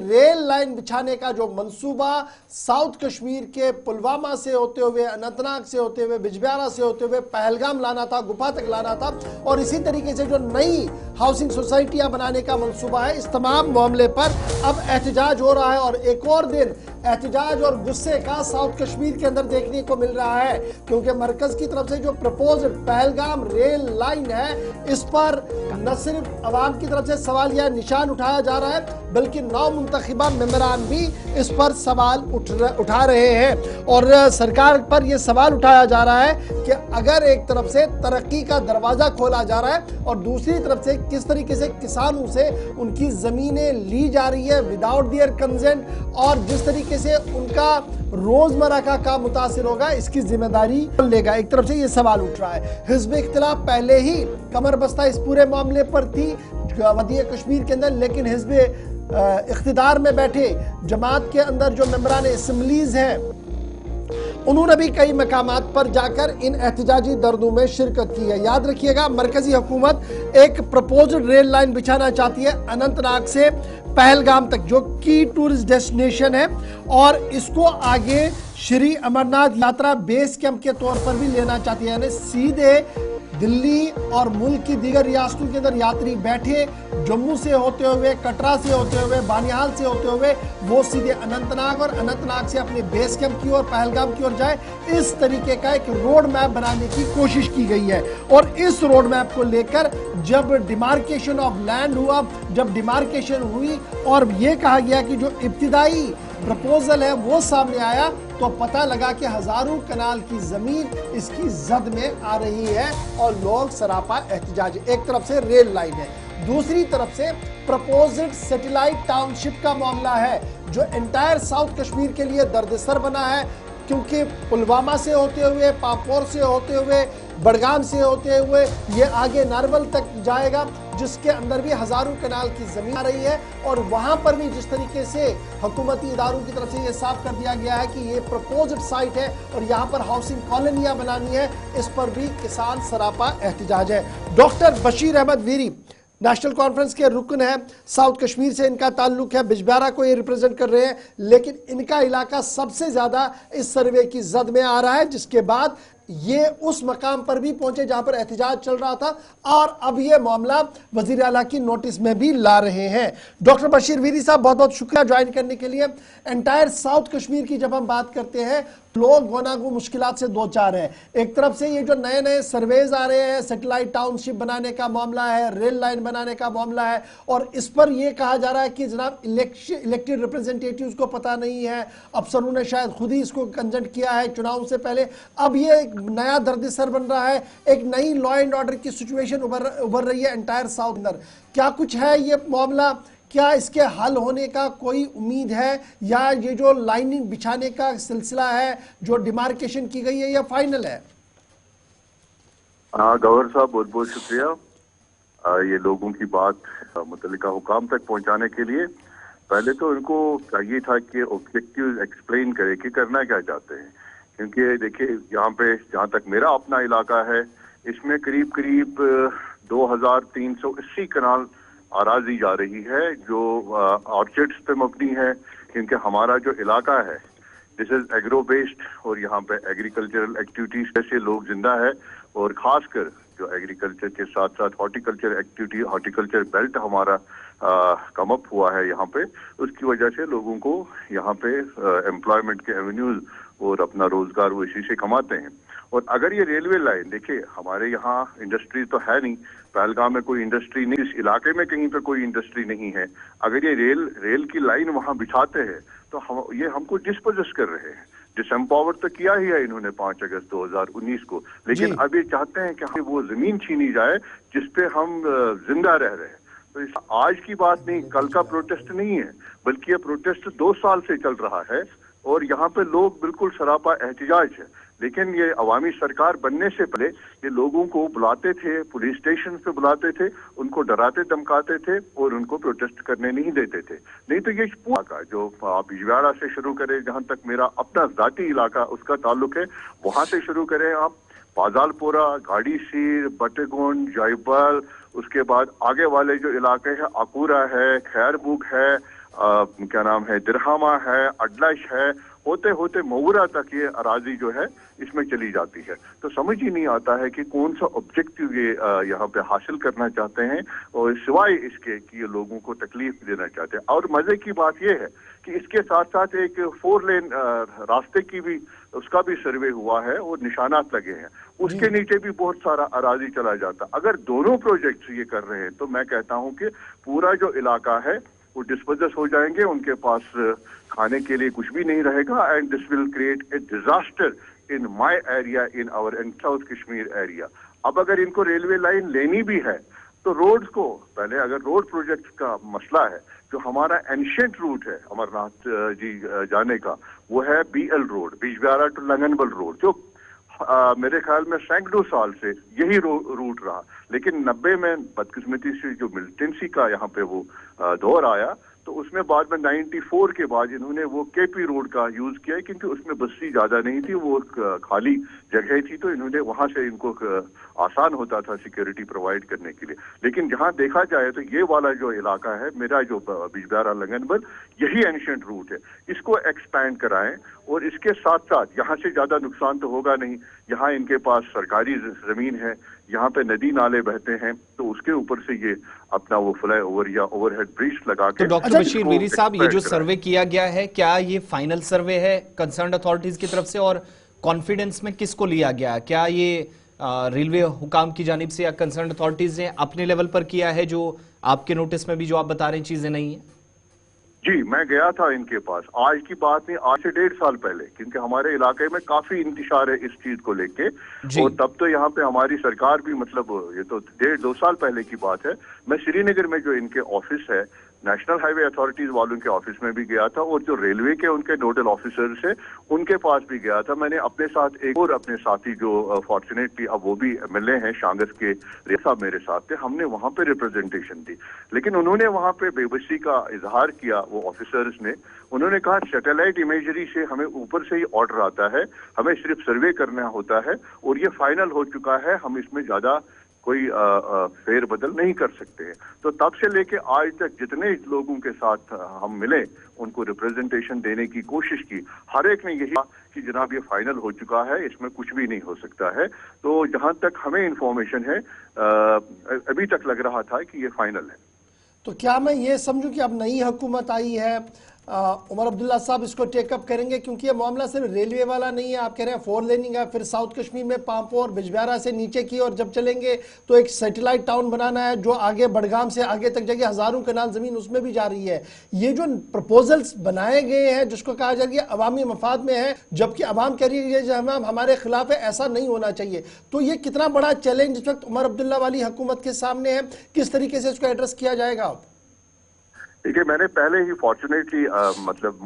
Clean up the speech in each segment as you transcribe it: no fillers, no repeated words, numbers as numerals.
Rail line बिछाने का जो मंसूबा साउथ कश्मीर के पुलवामा से होते हुए, अनंतनाग से होते हुए, बिजबिहारा से होते हुए पहलगाम लाना था, गुफा तक लाना था, और इसी तरीके से जो नई हाउसिंग सोसाइटियां बनाने का मंसूबा है, इस तमाम मामले पर अब एहतजाज हो रहा है। और एक और दिन एहतजाज और गुस्से का साउथ कश्मीर के अंदर देखने को मिल रहा है, क्योंकि मरकज की तरफ से जो प्रपोज्ड पहलगाम रेल लाइन है, इस पर न सिर्फ अवाम की तरफ से सवाल या निशान उठाया जा रहा है, बल्कि नौ मुंतखिबा मेंबरान भी इस पर सवाल उठा रहे हैं। और सरकार पर यह सवाल उठाया जा रहा है कि अगर एक तरफ से तरक्की का दरवाजा खोला जा रहा है और दूसरी तरफ से किस तरीके से किसानों से उनकी जमीनें ली जा रही है विदाउट देयर कंसेंट, और जिस तरीके से उनका रोजमर्रा का काम मुतासिर होगा, इसकी जिम्मेदारी लेगा। एक तरफ से ये सवाल उठ रहा है। हिज़्ब इख्तिलाफ पहले ही कमर बस्ता इस पूरे मामले पर थी वदी कश्मीर के अंदर, लेकिन हिज़्ब इख्तिदार में बैठे जमात के अंदर जो मेंबरान असम्बलीज हैं, उन्होंने भी कई मकामात पर जाकर इन एहतजाजी दर्दों में शिरकत की है। याद रखिएगा, मरकजी हुकूमत एक प्रपोज्ड रेल लाइन बिछाना चाहती है अनंतनाग से पहलगाम तक, जो की टूरिस्ट डेस्टिनेशन है, और इसको आगे श्री अमरनाथ यात्रा बेस कैंप के तौर पर भी लेना चाहती है। यानी सीधे दिल्ली और मुल्क की दीगर रियासतों के अंदर यात्री बैठे जम्मू से होते हुए, कटरा से होते हुए, बानिहाल से होते हुए वो सीधे अनंतनाग, और अनंतनाग से अपने बेस कैंप की ओर, पहलगाम की ओर जाए। इस तरीके का एक रोड मैप बनाने की कोशिश की गई है। और इस रोड मैप को लेकर जब डिमार्केशन ऑफ लैंड हुआ, जब डिमार्केशन हुई और ये कहा गया कि जो इब्तिदाई प्रपोजल है वो सामने आया, तो पता लगा कि हजारों कनाल की जमीन इसकी जद में आ रही है और लोग सरापा एहतजाज। एक तरफ से रेल लाइन है, दूसरी तरफ से प्रपोज्ड सैटेलाइट टाउनशिप का मामला है, जो एंटायर साउथ कश्मीर के लिए दर्दसर बना है, क्योंकि पुलवामा से होते हुए, पापोर से होते हुए, बड़गाम से होते हुए ये आगे नारवल तक जाएगा, जिसके अंदर भी हजारों कनाल की जमीन आ रही है। और वहां पर भी जिस तरीके से हुकूमती इदारों की तरफ से ये साफ कर दिया गया है कि ये प्रपोज्ड साइट है और यहाँ पर हाउसिंग कॉलोनियां बनानी है, इस पर भी किसान सरापा एहतजाज है। Doctor Bashir Ahmad Veeri national conference के रुकन है, साउथ कश्मीर से इनका ताल्लुक है, बिजबिहारा को ये रिप्रेजेंट कर रहे हैं, लेकिन इनका इलाका सबसे ज्यादा इस सर्वे की जद में आ रहा है, जिसके बाद ये उस मकाम पर भी पहुंचे जहां पर एहतजाज चल रहा था, और अब ये मामला वजीर आला की नोटिस में भी ला रहे हैं। डॉक्टर बशीर वीरी साहब, बहुत बहुत शुक्रिया ज्वाइन करने के लिए। एंटायर साउथ कश्मीर की जब हम बात करते हैं, लोग गोनागो मुश्किलात से दो चार है। एक तरफ से ये जो नए नए सर्वेज आ रहे हैं, सैटेलाइट टाउनशिप बनाने का मामला है, रेल लाइन बनाने का मामला है, और इस पर यह कहा जा रहा है कि जनाब इलेक्टेड रिप्रेजेंटेटिव्स को पता नहीं है, अफसरों ने शायद खुद ही इसको कंजेंट किया है चुनाव से पहले। अब ये एक नया दर्द-ए-सर बन रहा है, एक नई लॉ एंड ऑर्डर की सिचुएशन उभर रही है एंटायर साउथ अंदर। क्या कुछ है ये मामला, क्या इसके हल होने का कोई उम्मीद है, या ये जो लाइनिंग बिछाने का सिलसिला है, जो डिमार्केशन की गई है, या फाइनल है? गवर्नर साहब, बहुत बहुत शुक्रिया ये लोगों की बात मुतल्लिका हुकाम तक पहुंचाने के लिए। पहले तो इनको चाहिए था कि ऑब्जेक्टिव एक्सप्लेन करे कि करना क्या चाहते हैं, क्योंकि देखिए यहाँ पे जहाँ तक मेरा अपना इलाका है, इसमें करीब करीब 2380 कनाल आराजी जा रही है जो ऑर्चिड्स पे मबनी है, क्योंकि हमारा जो इलाका है दिस इज एग्रो बेस्ड, और यहाँ पे एग्रीकल्चरल एक्टिविटीज से लोग जिंदा है, और खासकर जो एग्रीकल्चर के साथ साथ हॉर्टिकल्चर एक्टिविटी, हॉर्टिकल्चर बेल्ट हमारा कम अप हुआ है यहाँ पे, उसकी वजह से लोगों को यहाँ पे एम्प्लॉयमेंट के एवेन्यूज और अपना रोजगार वो इसी से कमाते हैं। और अगर ये रेलवे लाइन, देखिए हमारे यहाँ इंडस्ट्री तो है नहीं, पहलगाम में कोई इंडस्ट्री नहीं, इस इलाके में कहीं पे कोई इंडस्ट्री नहीं है। अगर ये रेल की लाइन वहाँ बिछाते हैं तो ये हमको डिस्पोजेस कर रहे हैं। डिसएम्पावर तो किया ही है इन्होंने 5 अगस्त 2019 को, लेकिन अब ये चाहते हैं कि वो जमीन छीनी जाए जिसपे हम जिंदा रह रहे हैं। तो इस आज की बात नहीं, कल का प्रोटेस्ट नहीं है, बल्कि ये प्रोटेस्ट 2 साल से चल रहा है, और यहाँ पे लोग बिल्कुल सरापा एहतजाज है। लेकिन ये अवामी सरकार बनने से पहले ये लोगों को बुलाते थे, पुलिस स्टेशन पे बुलाते थे, उनको डराते धमकाते थे और उनको प्रोटेस्ट करने नहीं देते थे। नहीं तो ये पूरा जो आप बिजबिहारा से शुरू करें, जहाँ तक मेरा अपना जाती इलाका उसका ताल्लुक है, वहाँ से शुरू करें आप, पाजालपुरा, गाड़ी सीर, बटेगुंड, जायबल, उसके बाद आगे वाले जो इलाके हैं, अकूरा है, खैरबुग है, क्या नाम है, दिरहामा है, अडलश है, होते होते मऊरा तक ये अराजी जो है इसमें चली जाती है। तो समझ ही नहीं आता है कि कौन सा ऑब्जेक्टिव ये यहाँ पे हासिल करना चाहते हैं, और सिवाय इसके कि ये लोगों को तकलीफ देना चाहते हैं। और मजे की बात ये है कि इसके साथ साथ एक 4 लेन रास्ते की भी, उसका भी सर्वे हुआ है और निशानात लगे हैं, उसके नीचे भी बहुत सारा अराजी चला जाता। अगर दोनों प्रोजेक्ट्स ये कर रहे हैं तो मैं कहता हूं कि पूरा जो इलाका है वो डिस्पोजस हो जाएंगे, उनके पास खाने के लिए कुछ भी नहीं रहेगा, and this will create a disaster in my area, in our in south Kashmir area. अब अगर इनको रेलवे लाइन लेनी भी है तो रोड्स को पहले, अगर रोड प्रोजेक्ट का मसला है, जो हमारा एंशियंट रूट है अमरनाथ जी जाने का, वो है BL road, Bijbehara to लंगनबल road, जो मेरे ख्याल में सैकड़ों साल से यही रूट रहा। लेकिन 90 में बदकिस्मती से जो मिलिटेंसी का यहाँ पे वो दौर आया, तो उसमें बाद में 94 के बाद इन्होंने वो KP रोड का यूज किया, क्योंकि उसमें बस्ती ज्यादा नहीं थी, वो खाली जगह थी, तो इन्होंने वहां से इनको आसान होता था सिक्योरिटी प्रोवाइड करने के लिए। लेकिन जहां देखा जाए तो ये वाला जो इलाका है मेरा, जो बिजबिहारा लंगनबल, यही एंशियंट रूट है, इसको एक्सपैंड कराएं। और इसके साथ साथ यहाँ से ज्यादा नुकसान तो होगा नहीं, यहाँ इनके पास सरकारी जमीन है, यहाँ पे नदी नाले बहते हैं, तो उसके ऊपर से ये अपना वो फ्लाई ओवर या ओवरहेड ब्रिज लगा के। तो डॉक्टर बशीर मीरी साहब, ये जो सर्वे किया गया है, क्या ये फाइनल सर्वे है कंसर्न्ड अथॉरिटीज की तरफ से, और कॉन्फिडेंस में किसको लिया गया? क्या ये रेलवे हुकाम की जानिब से या कंसर्न्ड अथॉरिटीज ने अपने लेवल पर किया है, जो आपके नोटिस में भी जो आप बता रहे हैं चीजें नहीं है? जी, मैं गया था इनके पास, आज की बात नहीं, आज से 1.5 साल पहले, क्योंकि हमारे इलाके में काफी इंतशार है इस चीज को लेके, और तब तो यहाँ पे हमारी सरकार भी, मतलब ये तो 1.5-2 साल पहले की बात है। मैं श्रीनगर में जो इनके ऑफिस है, नेशनल हाईवे अथॉरिटीज वालों के ऑफिस में भी गया था, और जो रेलवे के उनके नोडल ऑफिसर्स है उनके पास भी गया था। मैंने अपने साथ एक और अपने साथी जो फॉर्चुनेटली अब वो भी MLA हैं शांगस के, रेसा मेरे साथ थे, हमने वहां पे रिप्रेजेंटेशन दी। लेकिन उन्होंने वहां पे बेबसी का इजहार किया, वो ऑफिसर्स ने, उन्होंने कहा सैटेलाइट इमेजरी से हमें ऊपर से ही ऑर्डर आता है, हमें सिर्फ सर्वे करना होता है, और ये फाइनल हो चुका है, हम इसमें ज्यादा कोई फेर बदल नहीं कर सकते हैं। तो तब से लेके आज तक जितने लोगों के साथ हम मिले, उनको रिप्रेजेंटेशन देने की कोशिश की, हर एक ने यही कहा कि जनाब ये फाइनल हो चुका है, इसमें कुछ भी नहीं हो सकता है। तो जहां तक हमें इंफॉर्मेशन है, अभी तक लग रहा था कि ये फाइनल है। तो क्या मैं ये समझूं कि अब नई हुकूमत आई है, उमर अब्दुल्ला साहब इसको टेकअप करेंगे, क्योंकि ये मामला सिर्फ रेलवे वाला नहीं है, आप कह रहे हैं 4 लेनिंग है, फिर साउथ कश्मीर में पांपोर बिजबिहारा से नीचे की और जब चलेंगे तो एक सैटेलाइट टाउन बनाना है जो आगे बडगाम से आगे तक जगह हजारों कनाल जमीन उसमें भी जा रही है। ये जो प्रपोजल्स बनाए गए हैं, जिसको कहा जा रहा है अवामी मफाद में है, जबकि अवाम कह रही है जो हमारे खिलाफ है, ऐसा नहीं होना चाहिए। तो ये कितना बड़ा चैलेंज इस वक्त उमर अब्दुल्ला वाली हुकूमत के सामने है, किस तरीके से इसको एड्रेस किया जाएगा? देखिए, मैंने पहले ही फॉर्चुनेटली मतलब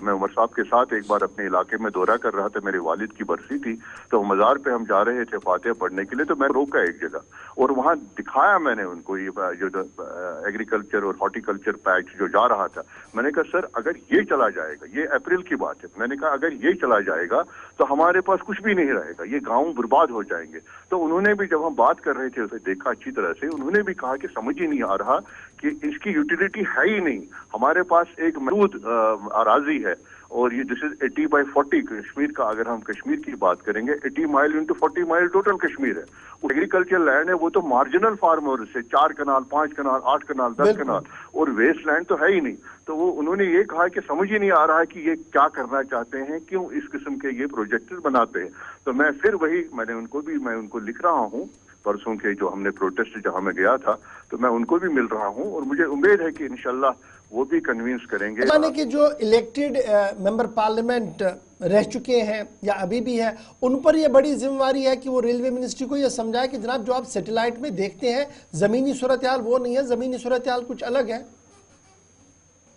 मैं उमर साहब के साथ एक बार अपने इलाके में दौरा कर रहा था, मेरे वालिद की बरसी थी, तो मज़ार पे हम जा रहे थे फातिहा पढ़ने के लिए, तो मैं रोका एक जगह, और वहाँ दिखाया मैंने उनको ये जो एग्रीकल्चर और हॉर्टिकल्चर पैक्ट जो जा रहा था। मैंने कहा सर, अगर ये चला जाएगा, ये अप्रैल की बात है, मैंने कहा अगर ये चला जाएगा तो हमारे पास कुछ भी नहीं रहेगा, ये गाँव बर्बाद हो जाएंगे। तो उन्होंने भी, जब हम बात कर रहे थे, उसे देखा अच्छी तरह से, उन्होंने भी कहा कि समझ ही नहीं आ रहा कि इसकी यूटिलिटी है ही नहीं, हमारे पास एक महदूद अराजी है, और ये दिस इज 80/40 कश्मीर का, अगर हम कश्मीर की बात करेंगे 80 mile into 40 mile total Kashmir है। वो एग्रीकल्चर लैंड है, वो तो मार्जिनल फार्मर से 4 कनाल 5 कनाल 8 कनाल 10 कनाल, और वेस्ट लैंड तो है ही नहीं। तो वो उन्होंने ये कहा कि समझ ही नहीं आ रहा है कि ये क्या करना चाहते हैं, क्यों इस किस्म के ये प्रोजेक्ट बनाते हैं। तो मैं फिर वही मैं उनको लिख रहा हूँ, परसों के जो हमने प्रोटेस्ट जहां मैं गया था, तो मैं उनको भी मिल रहा हूं, और मुझे उम्मीद है कि इंशाल्लाह वो भी कन्विंस करेंगे। यानी कि जो इलेक्टेड मेंबर पार्लियामेंट रह चुके हैं या अभी भी है, उन पर यह बड़ी जिम्मेवारी है कि वो रेलवे मिनिस्ट्री को यह समझाए कि जनाब जो आप सैटेलाइट में देखते हैं जमीनी सूरत हाल वो नहीं है, जमीनी सूरत हाल कुछ अलग है।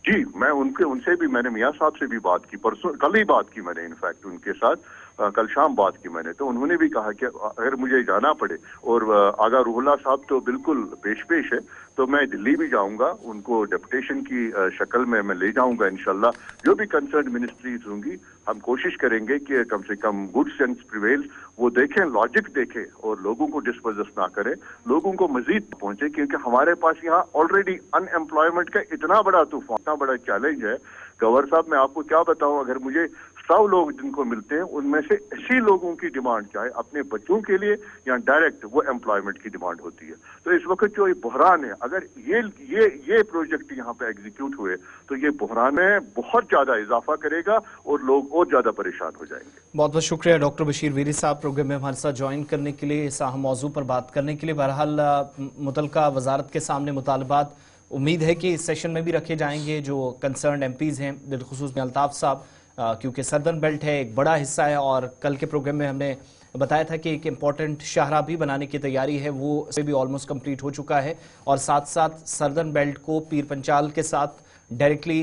जी, मैं उनसे भी, मैंने मियाँ साहब से भी बात की, परसों कल ही बात की मैंने इनफैक्ट उनके साथ, कल शाम बात की मैंने, तो उन्होंने भी कहा कि अगर मुझे जाना पड़े, और आगा रूहुल्लाह साहब तो बिल्कुल पेश है, तो मैं दिल्ली भी जाऊंगा, उनको डेपुटेशन की शक्ल में मैं ले जाऊंगा इंशाल्लाह। जो भी कंसर्न मिनिस्ट्रीज होंगी, हम कोशिश करेंगे कि कम से कम गुड सेंस प्रिवेल्स, वो देखें, लॉजिक देखें और लोगों को डिस्पोजेस ना करें, लोगों को मजीद पहुंचे, क्योंकि हमारे पास यहाँ ऑलरेडी अनएम्प्लॉयमेंट का इतना बड़ा तूफान, इतना बड़ा चैलेंज है। गवर्नर साहब, मैं आपको क्या बताऊं, अगर मुझे 100 लोग जिनको मिलते हैं, उनमें से 80 लोगों की डिमांड, चाहे अपने बच्चों के लिए या डायरेक्ट, वो एम्प्लॉयमेंट की डिमांड होती है। तो इस वक्त जो ये बहरान है, अगर ये प्रोजेक्ट यहाँ पे एग्जीक्यूट हुए तो ये बहरान में बहुत ज्यादा इजाफा करेगा और लोग और ज्यादा परेशान हो जाएंगे। बहुत बहुत शुक्रिया डॉक्टर बशीर वीरी साहब प्रोग्राम में हमारे साथ ज्वाइन करने के लिए, इस अहम मौजू पर बात करने के लिए। बहरहाल मुतलका वजारत के सामने मुतालबात उम्मीद है कि इस सेशन में भी रखे जाएंगे। जो कंसर्न एमपीज़ हैं, बिलखुसूस में अल्ताफ साहब, क्योंकि सर्दर्न बेल्ट है, एक बड़ा हिस्सा है, और कल के प्रोग्राम में हमने बताया था कि एक इम्पॉर्टेंट शाहरा भी बनाने की तैयारी है, वो से भी ऑलमोस्ट कंप्लीट हो चुका है, और साथ साथ सर्दर्न बेल्ट को पीर पंचाल के साथ डायरेक्टली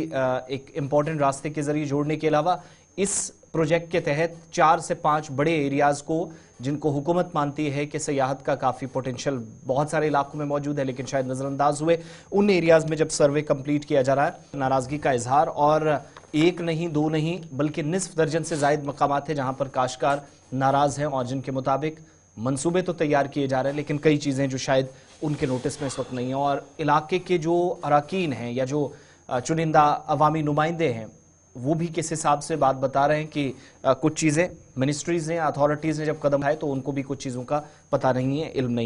एक इम्पॉर्टेंट रास्ते के जरिए जोड़ने के अलावा इस प्रोजेक्ट के तहत 4 से 5 बड़े एरियाज़ को, जिनको हुकूमत मानती है कि सयाहत का काफ़ी पोटेंशियल बहुत सारे इलाकों में मौजूद है लेकिन शायद नज़रअंदाज हुए, उन एरियाज़ में जब सर्वे कंप्लीट किया जा रहा है, नाराज़गी का इजहार, और एक नहीं, दो नहीं, बल्कि निस्फ दर्जन से ज़ायद मकामात हैं जहाँ पर काश्तकार नाराज़ हैं और जिनके मुताबिक मंसूबे तो तैयार किए जा रहे हैं लेकिन कई चीज़ें जो शायद उनके नोटिस में इस वक्त नहीं है। और इलाके के जो अरकान हैं या जो चुनिंदा अवामी नुमाइंदे हैं, वो भी किस हिसाब से बात बता रहे हैं कि कुछ चीज़ें मिनिस्ट्रीज़ ने, अथॉरिटीज़ ने जब कदम उठाए तो उनको भी कुछ चीज़ों का पता नहीं है, इल्म नहीं है।